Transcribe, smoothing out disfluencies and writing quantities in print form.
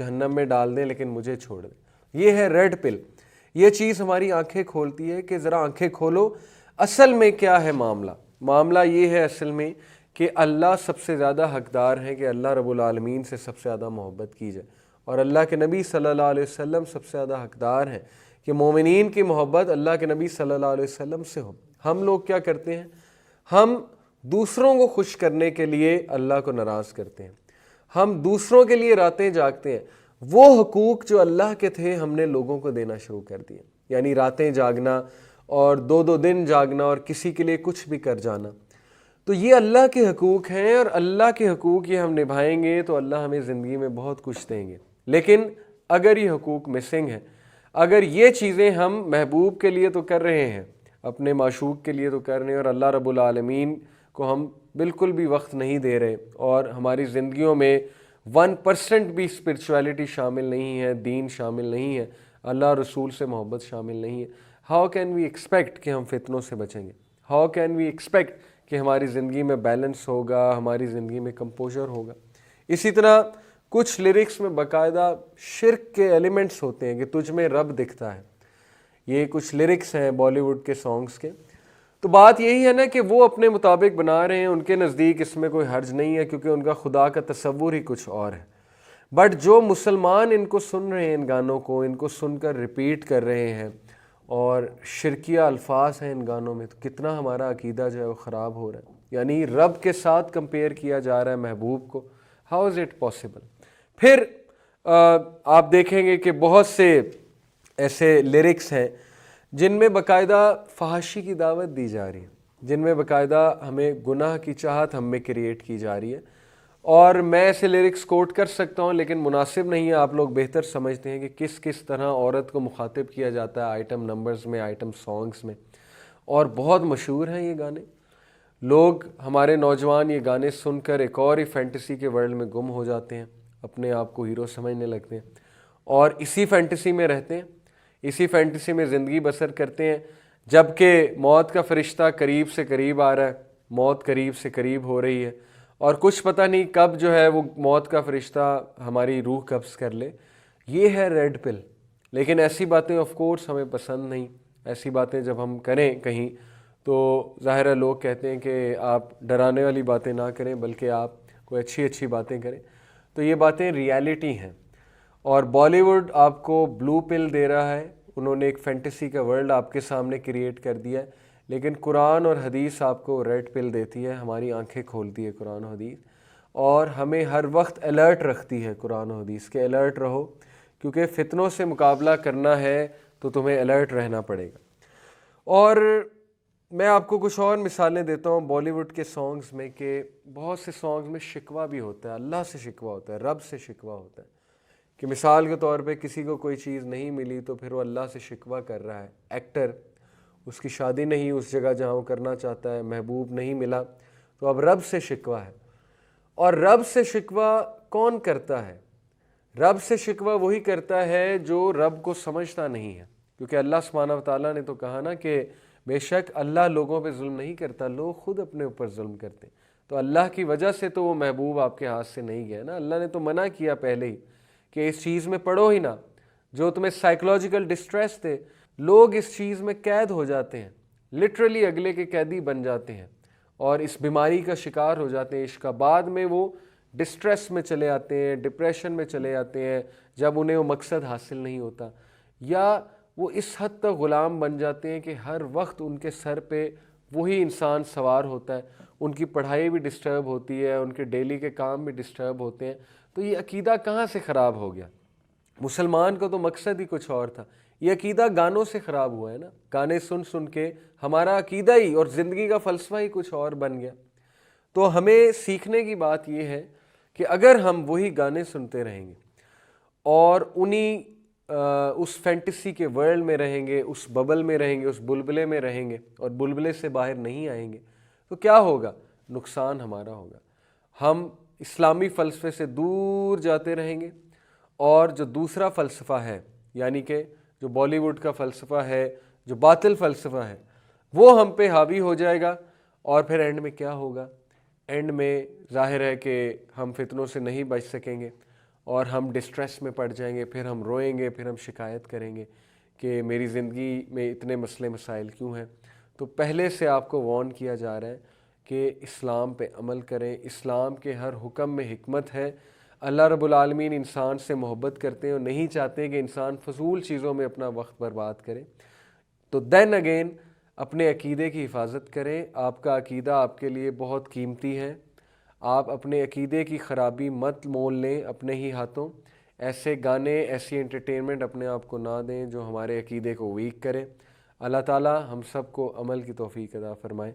جہنم میں ڈال دیں لیکن مجھے چھوڑ دیں۔ یہ ہے ریڈ پل۔ یہ چیز ہماری آنکھیں کھولتی ہے کہ ذرا آنکھیں کھولو، اصل میں کیا ہے معاملہ۔ معاملہ یہ ہے اصل میں کہ اللہ سب سے زیادہ حقدار ہیں کہ اللہ رب العالمین سے سب سے زیادہ محبت کی جائے، اور اللہ کے نبی صلی اللہ علیہ وسلم سب سے زیادہ حقدار ہیں کہ مومنین کی محبت اللہ کے نبی صلی اللہ علیہ وسلم سے ہو۔ ہم لوگ کیا کرتے ہیں؟ ہم دوسروں کو خوش کرنے کے لیے اللہ کو ناراض کرتے ہیں، ہم دوسروں کے لیے راتیں جاگتے ہیں۔ وہ حقوق جو اللہ کے تھے ہم نے لوگوں کو دینا شروع کر دیے، یعنی راتیں جاگنا اور دو دو دن جاگنا اور کسی کے لیے کچھ بھی کر جانا۔ تو یہ اللہ کے حقوق ہیں، اور اللہ کے حقوق یہ ہم نبھائیں گے تو اللہ ہمیں زندگی میں بہت کچھ دیں گے۔ لیکن اگر یہ حقوق مسنگ ہیں، اگر یہ چیزیں ہم محبوب کے لیے تو کر رہے ہیں، اپنے معشوق کے لیے تو کر رہے ہیں، اور اللہ رب العالمین کو ہم بالکل بھی وقت نہیں دے رہے، اور ہماری زندگیوں میں 1% بھی اسپرچویلٹی شامل نہیں ہے، دین شامل نہیں ہے، اللہ رسول سے محبت شامل نہیں ہے، ہاؤ کین وی ایکسپیکٹ کہ ہم فتنوں سے بچیں گے؟ ہاؤ کین وی ایکسپیکٹ کہ ہماری زندگی میں بیلنس ہوگا، ہماری زندگی میں کمپوزر ہوگا؟ اسی طرح کچھ لیرکس میں باقاعدہ شرک کے ایلیمنٹس ہوتے ہیں کہ تجھ میں رب دکھتا ہے۔ یہ کچھ لیرکس ہیں بالی ووڈ کے سانگز کے۔ تو بات یہی ہے نا کہ وہ اپنے مطابق بنا رہے ہیں، ان کے نزدیک اس میں کوئی حرج نہیں ہے کیونکہ ان کا خدا کا تصور ہی کچھ اور ہے۔ بٹ جو مسلمان ان کو سن رہے ہیں، ان گانوں کو ان کو سن کر ریپیٹ کر رہے ہیں، اور شرکیہ الفاظ ہیں ان گانوں میں، تو کتنا ہمارا عقیدہ جو ہے وہ خراب ہو رہا ہے۔ یعنی رب کے ساتھ کمپیئر کیا جا رہا ہے محبوب کو، ہاؤ از اٹ پاسبل؟ پھر آپ دیکھیں گے کہ بہت سے ایسے لیرکس ہیں جن میں باقاعدہ فحاشی کی دعوت دی جا رہی ہے، جن میں باقاعدہ ہمیں گناہ کی چاہت ہم میں کریٹ کی جا رہی ہے۔ اور میں ایسے لیرکس کوٹ کر سکتا ہوں لیکن مناسب نہیں ہے، آپ لوگ بہتر سمجھتے ہیں کہ کس کس طرح عورت کو مخاطب کیا جاتا ہے آئٹم نمبرز میں، آئٹم سانگز میں، اور بہت مشہور ہیں یہ گانے۔ لوگ، ہمارے نوجوان یہ گانے سن کر ایک اور ہی فینٹیسی کے ورلڈ میں گم ہو جاتے ہیں، اپنے آپ کو ہیرو سمجھنے لگتے ہیں، اور اسی فینٹیسی میں رہتے ہیں، اسی فینٹیسی میں زندگی بسر کرتے ہیں، جبکہ موت کا فرشتہ قریب سے قریب آ رہا ہے، موت قریب سے قریب ہو رہی ہے، اور کچھ پتہ نہیں کب جو ہے وہ موت کا فرشتہ ہماری روح قبض کر لے۔ یہ ہے ریڈ پل۔ لیکن ایسی باتیں آف کورس ہمیں پسند نہیں۔ ایسی باتیں جب ہم کریں کہیں تو ظاہر ہے لوگ کہتے ہیں کہ آپ ڈرانے والی باتیں نہ کریں بلکہ آپ کوئی اچھی اچھی باتیں کریں۔ تو یہ باتیں ریالٹی ہیں، اور بالی ووڈ آپ کو بلو پل دے رہا ہے، انہوں نے ایک فینٹیسی کا ورلڈ آپ کے سامنے کریٹ کر دیا ہے، لیکن قرآن اور حدیث آپ کو ریڈ پل دیتی ہے، ہماری آنکھیں کھولتی ہے قرآن و حدیث، اور ہمیں ہر وقت الرٹ رکھتی ہے قرآن و حدیث کہ الرٹ رہو، کیونکہ فتنوں سے مقابلہ کرنا ہے تو تمہیں الرٹ رہنا پڑے گا۔ اور میں آپ کو کچھ اور مثالیں دیتا ہوں بالی ووڈ کے سانگز میں، کہ بہت سے سانگز میں شکوہ بھی ہوتا ہے، اللہ سے شکوہ ہوتا ہے، رب سے شکوہ ہوتا ہے، کہ مثال کے طور پہ کسی کو کوئی چیز نہیں ملی تو پھر وہ اللہ سے شکوہ کر رہا ہے۔ ایکٹر، اس کی شادی نہیں اس جگہ جہاں وہ کرنا چاہتا ہے، محبوب نہیں ملا تو اب رب سے شکوہ ہے۔ اور رب سے شکوہ کون کرتا ہے؟ رب سے شکوہ وہی کرتا ہے جو رب کو سمجھتا نہیں ہے، کیونکہ اللہ سبحانہ و تعالیٰ نے تو کہا نا کہ بے شک اللہ لوگوں پہ ظلم نہیں کرتا، لوگ خود اپنے اوپر ظلم کرتے ہیں۔ تو اللہ کی وجہ سے تو وہ محبوب آپ کے ہاتھ سے نہیں گیا نا، اللہ نے تو منع کیا پہلے ہی کہ اس چیز میں پڑو ہی نہ، جو تمہیں سائیکولوجیکل ڈسٹریس دے۔ لوگ اس چیز میں قید ہو جاتے ہیں، لٹرلی اگلے کے قیدی بن جاتے ہیں، اور اس بیماری کا شکار ہو جاتے ہیں عشق کا۔ بعد میں وہ ڈسٹریس میں چلے آتے ہیں، ڈپریشن میں چلے آتے ہیں جب انہیں وہ مقصد حاصل نہیں ہوتا، یا وہ اس حد تک غلام بن جاتے ہیں کہ ہر وقت ان کے سر پہ وہی انسان سوار ہوتا ہے، ان کی پڑھائی بھی ڈسٹرب ہوتی ہے، ان کے ڈیلی کے کام بھی ڈسٹرب ہوتے ہیں۔ تو یہ عقیدہ کہاں سے خراب ہو گیا؟ مسلمان کا تو مقصد ہی کچھ اور تھا، یہ عقیدہ گانوں سے خراب ہوا ہے نا، گانے سن سن کے ہمارا عقیدہ ہی اور زندگی کا فلسفہ ہی کچھ اور بن گیا۔ تو ہمیں سیکھنے کی بات یہ ہے کہ اگر ہم وہی گانے سنتے رہیں گے اور اس فینٹیسی کے ورلڈ میں رہیں گے، اس ببل میں رہیں گے، اس بلبلے میں رہیں گے اور بلبلے سے باہر نہیں آئیں گے، تو کیا ہوگا؟ نقصان ہمارا ہوگا۔ ہم اسلامی فلسفے سے دور جاتے رہیں گے، اور جو دوسرا فلسفہ ہے، یعنی کہ جو بالی ووڈ کا فلسفہ ہے، جو باطل فلسفہ ہے، وہ ہم پہ حاوی ہو جائے گا، اور پھر اینڈ میں کیا ہوگا؟ اینڈ میں ظاہر ہے کہ ہم فتنوں سے نہیں بچ سکیں گے، اور ہم ڈسٹریس میں پڑ جائیں گے، پھر ہم روئیں گے، پھر ہم شکایت کریں گے کہ میری زندگی میں اتنے مسئلے مسائل کیوں ہیں۔ تو پہلے سے آپ کو وارن کیا جا رہا ہے کہ اسلام پہ عمل کریں، اسلام کے ہر حکم میں حکمت ہے۔ اللہ رب العالمین انسان سے محبت کرتے ہیں اور نہیں چاہتے کہ انسان فضول چیزوں میں اپنا وقت برباد کرے۔ تو دین اگین اپنے عقیدے کی حفاظت کریں، آپ کا عقیدہ آپ کے لیے بہت قیمتی ہے، آپ اپنے عقیدے کی خرابی مت مول لیں اپنے ہی ہاتھوں، ایسے گانے ایسی انٹرٹینمنٹ اپنے آپ کو نہ دیں جو ہمارے عقیدے کو ویک کرے۔ اللہ تعالی ہم سب کو عمل کی توفیق عطا فرمائے۔